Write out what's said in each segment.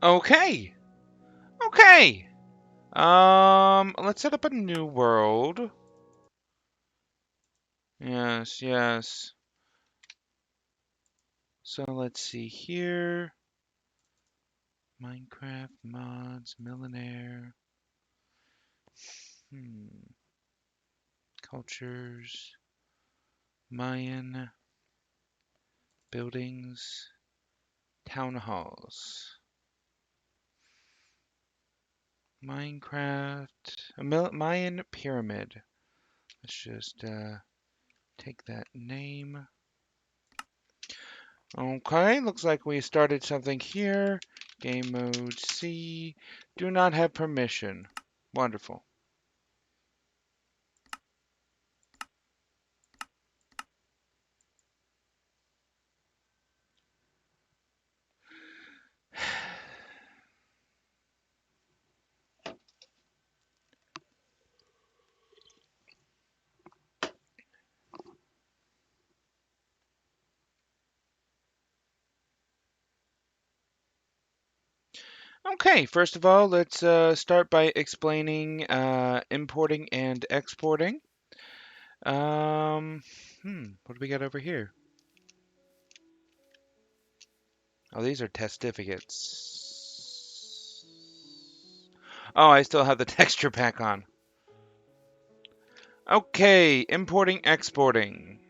Okay. Okay. Let's set up a new world. Yes, yes. So let's see here. Minecraft mods, Millenaire. Cultures, Mayan, buildings, town halls. Minecraft, a Mayan pyramid. Let's just take that name. Okay, looks like we started something here. Game mode C. Do not have permission. Wonderful. Okay, first of all, let's start by explaining importing and exporting. Um, what do we got over here? Oh, these are testificates. Oh, I still have the texture pack on. Okay, importing, exporting.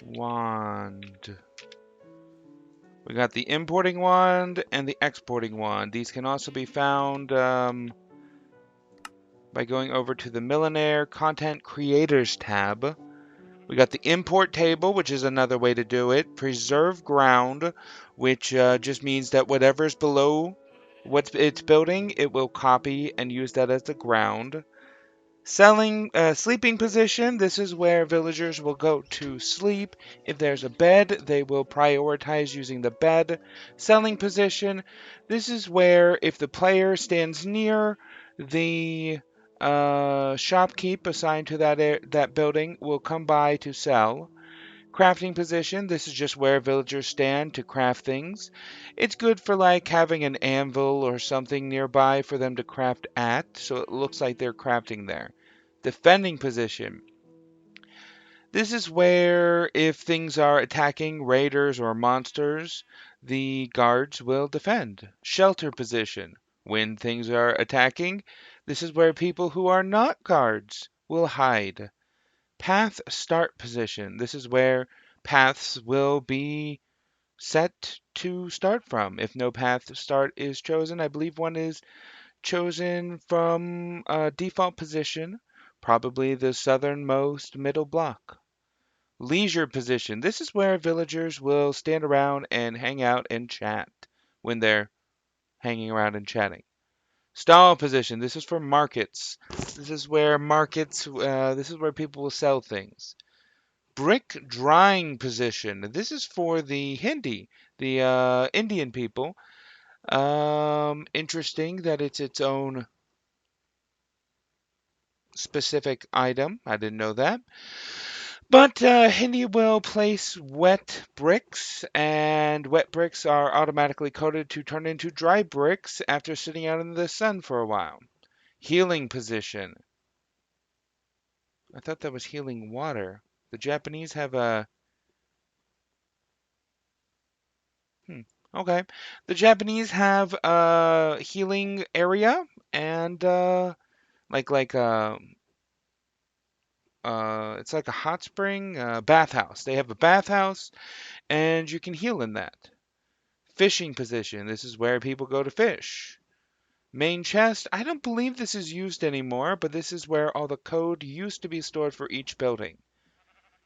Wand. We got the importing wand and the exporting wand. These can also be found by going over to the Millenaire Content Creators tab. We got the import table, which is another way to do it. Preserve ground, which just means that whatever's below what it's building, it will copy and use that as the ground. Sleeping position. This is where villagers will go to sleep. If there's a bed, they will prioritize using the bed. Selling position. This is where if the player stands near the shopkeep assigned to that building will come by to sell. Crafting position. This is just where villagers stand to craft things. It's good for like having an anvil or something nearby for them to craft at, so it looks like they're crafting there. Defending position. This is where if things are attacking raiders or monsters, the guards will defend. Shelter position. When things are attacking, this is where people who are not guards will hide. Path start position. This is where paths will be set to start from. If no path to start is chosen, I believe one is chosen from a default position, probably the southernmost middle block. Leisure position. This is where villagers will stand around and hang out and chat when they're hanging around and chatting. Stall position. This is for markets. This is where this is where people will sell things. Brick drying position. This is for the Hindi, the Indian people. Interesting that it's its own specific item. I didn't know that. But Hindi will place wet bricks, and wet bricks are automatically coated to turn into dry bricks after sitting out in the sun for a while. Healing position. I thought that was healing water. The Japanese have a Hmm. Okay. The Japanese have a healing area and like it's like a hot spring bathhouse. They have a bathhouse and you can heal in that. Fishing position. This is where people go to fish. Main chest. I don't believe this is used anymore, but this is where all the code used to be stored for each building.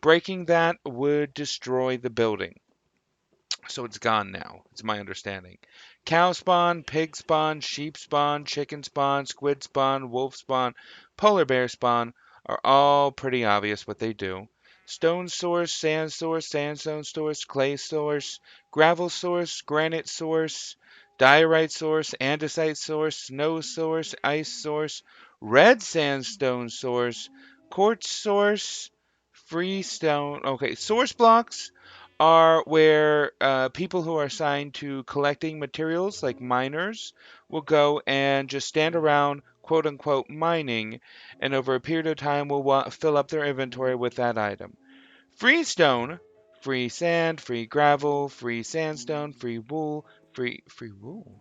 Breaking that would destroy the building. So it's gone now. It's my understanding. Cow spawn, pig spawn, sheep spawn, chicken spawn, squid spawn, wolf spawn, polar bear spawn are all pretty obvious what they do. Stone source, sandstone source, clay source, gravel source, granite source, diorite source, andesite source, snow source, ice source, red sandstone source, quartz source, freestone. Okay, source blocks are where people who are assigned to collecting materials, like miners, will go and just stand around, quote unquote, mining, and over a period of time will fill up their inventory with that item. Free stone, free sand, free gravel, free sandstone, free wool, free wool.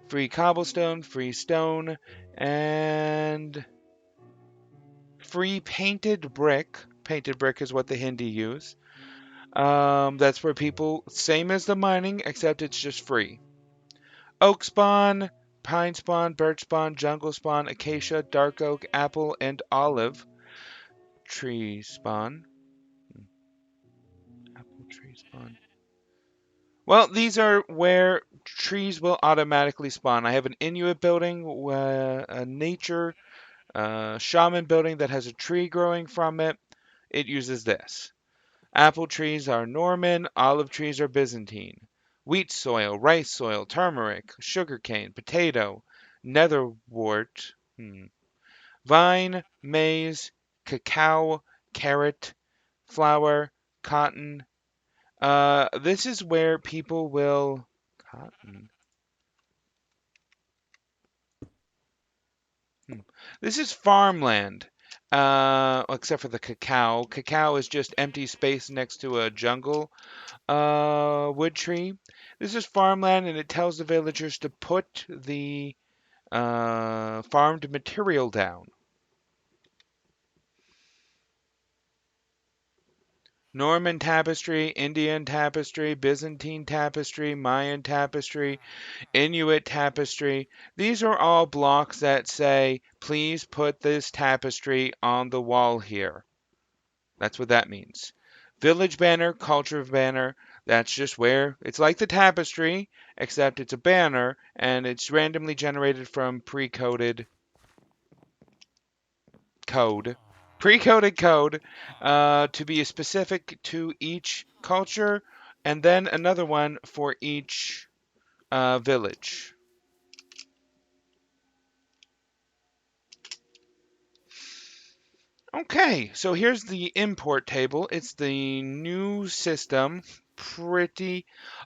Free cobblestone, free stone, and free painted brick. Painted brick is what the Hindi use. That's where people, same as the mining, except it's just free. Oak spawn, pine spawn, birch spawn, jungle spawn, acacia, dark oak, apple, and olive tree spawn. Apple tree spawn. Well, these are where trees will automatically spawn. I have an Inuit building, a nature shaman building that has a tree growing from it. It uses this. Apple trees are Norman, olive trees are Byzantine. Wheat soil, rice soil, turmeric, sugarcane, potato, netherwort, vine, maize, cacao, carrot, flour, cotton. This is where people will cotton. This is farmland. Except for the cacao. Cacao is just empty space next to a jungle wood tree. This is farmland, and it tells the villagers to put the farmed material down. Norman tapestry, Indian tapestry, Byzantine tapestry, Mayan tapestry, Inuit tapestry. These are all blocks that say, please put this tapestry on the wall here. That's what that means. Village banner, culture banner, that's just where it's like the tapestry, except it's a banner and it's randomly generated from code, pre-coded code to be specific to each culture, and then another one for each village. Okay, so here's the import table. It's the new system.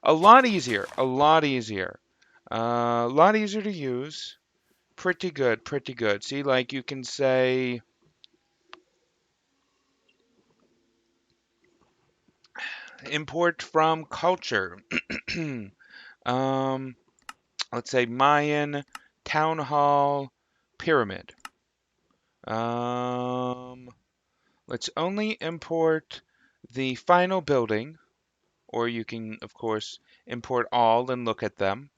A lot easier, a lot easier. A lot easier to use. Pretty good, pretty good. See, like you can say import from culture. um, let's say Mayan, town hall, pyramid. Um, let's only import the final building, or you can, of course, import all and look at them.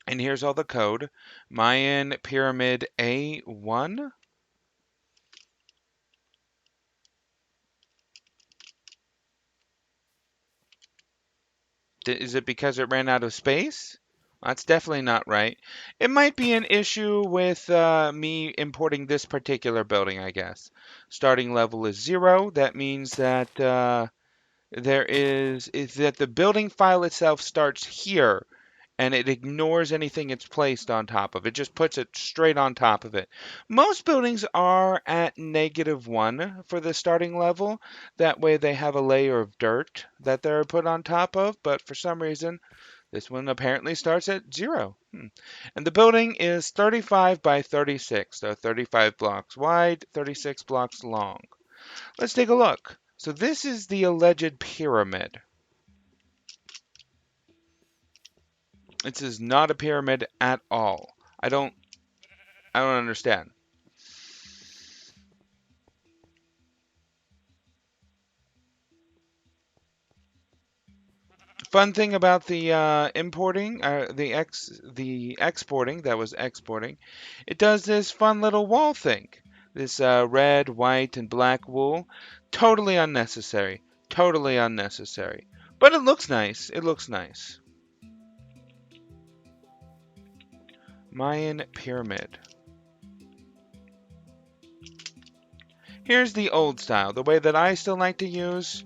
And here's all the code. Mayan pyramid A1. Is it because it ran out of space? That's definitely not right. It might be an issue with me importing this particular building, I guess. Starting level is 0. That means that is that the building file itself starts here, and it ignores anything it's placed on top of. It just puts it straight on top of it. Most buildings are at -1 for the starting level. That way they have a layer of dirt that they're put on top of, but for some reason this one apparently starts at 0. And the building is 35 by 36, so 35 blocks wide, 36 blocks long. Let's take a look. So this is the alleged pyramid. This is not a pyramid at all. I don't understand. Fun thing about the importing, the exporting, that was exporting, it does this fun little wall thing. This red, white, and black wool, totally unnecessary. Totally unnecessary. But it looks nice. It looks nice. Mayan pyramid. Here's the old style, the way that I still like to use.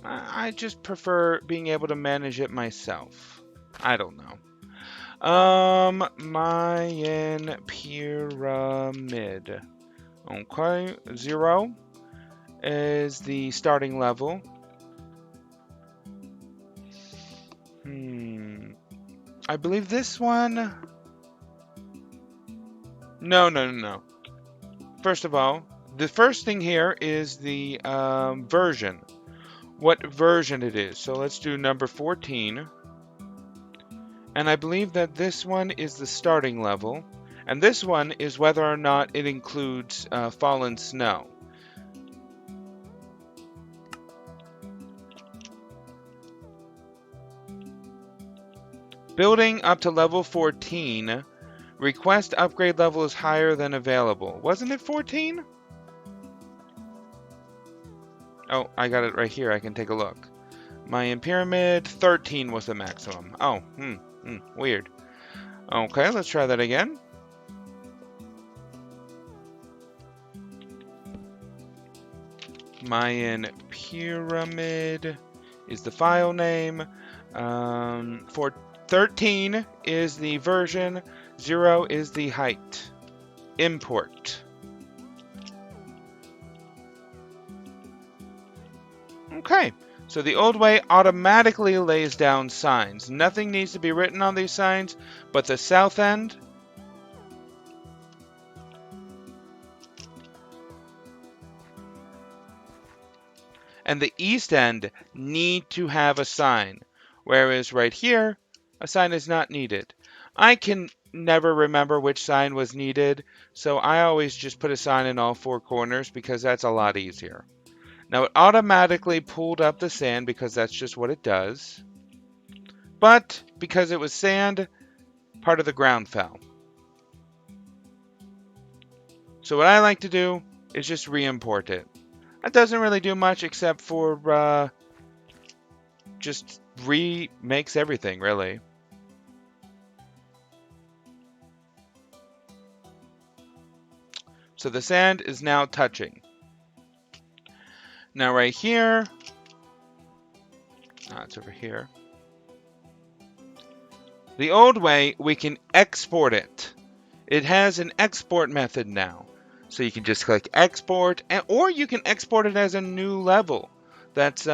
I just prefer being able to manage it myself. I don't know. Mayan pyramid. Okay, 0 is the starting level. I believe this one... No. First of all, the first thing here is the version. What version it is. So let's do number 14. And I believe that this one is the starting level. And this one is whether or not it includes fallen snow. Building up to level 14. Request upgrade level is higher than available. Wasn't it 14? Oh, I got it right here. I can take a look. Mayan pyramid, 13 was the maximum. Oh, weird. Okay, let's try that again. Mayan pyramid is the file name. For 13 is the version. 0 is the height. Import. Okay, so the old way automatically lays down signs. Nothing needs to be written on these signs, but the south end and the east end need to have a sign, whereas right here, a sign is not needed. I can never remember which sign was needed, so I always just put a sign in all 4 corners because that's a lot easier. Now it automatically pulled up the sand because that's just what it does. But because it was sand, part of the ground fell. So what I like to do is just re-import it. That doesn't really do much except for just remakes everything, really. So the sand is now touching. Now right here, it's over here. The old way, we can export it. It has an export method now. So you can just click export, or you can export it as a new level. That's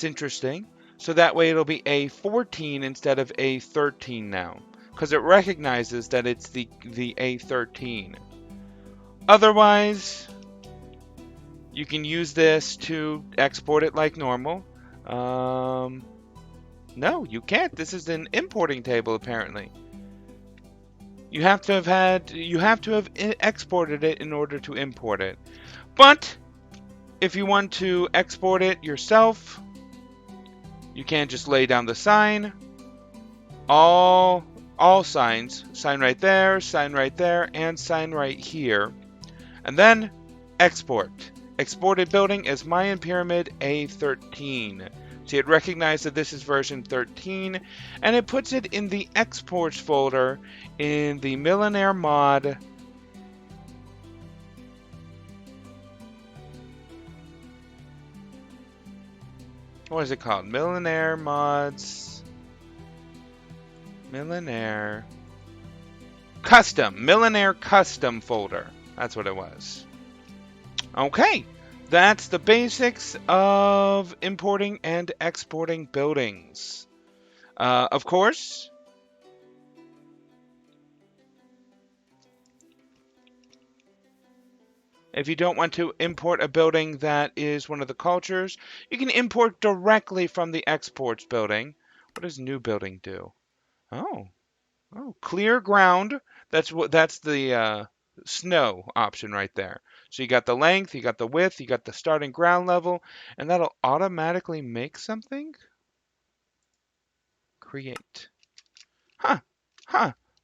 interesting. So that way it'll be A14 instead of A13 now, because it recognizes that it's the A13. Otherwise, you can use this to export it like normal. No, you can't. This is an importing table apparently. You have to have exported it in order to import it. But if you want to export it yourself, you can't just lay down the sign. All signs, sign right there, and sign right here. And then export. Exported building as Mayan Pyramid A13. See, it recognized that this is version 13, and it puts it in the exports folder in the Millenaire mod. What is it called? Millenaire mods. Millenaire custom folder. That's what it was. Okay. That's the basics of importing and exporting buildings. Of course, if you don't want to import a building that is one of the cultures, you can import directly from the exports building. What does new building do? Oh, clear ground. That's the snow option right there. So you got the length, you got the width, you got the starting ground level, and that'll automatically make something. Create. Huh.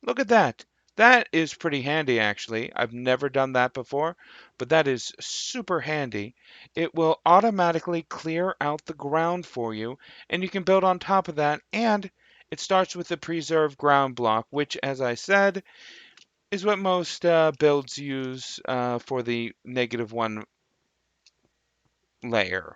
Look at that. That is pretty handy, actually. I've never done that before, but that is super handy. It will automatically clear out the ground for you, and you can build on top of that, and it starts with the preserved ground block, which, as I said, is what most builds use for the -1 layer.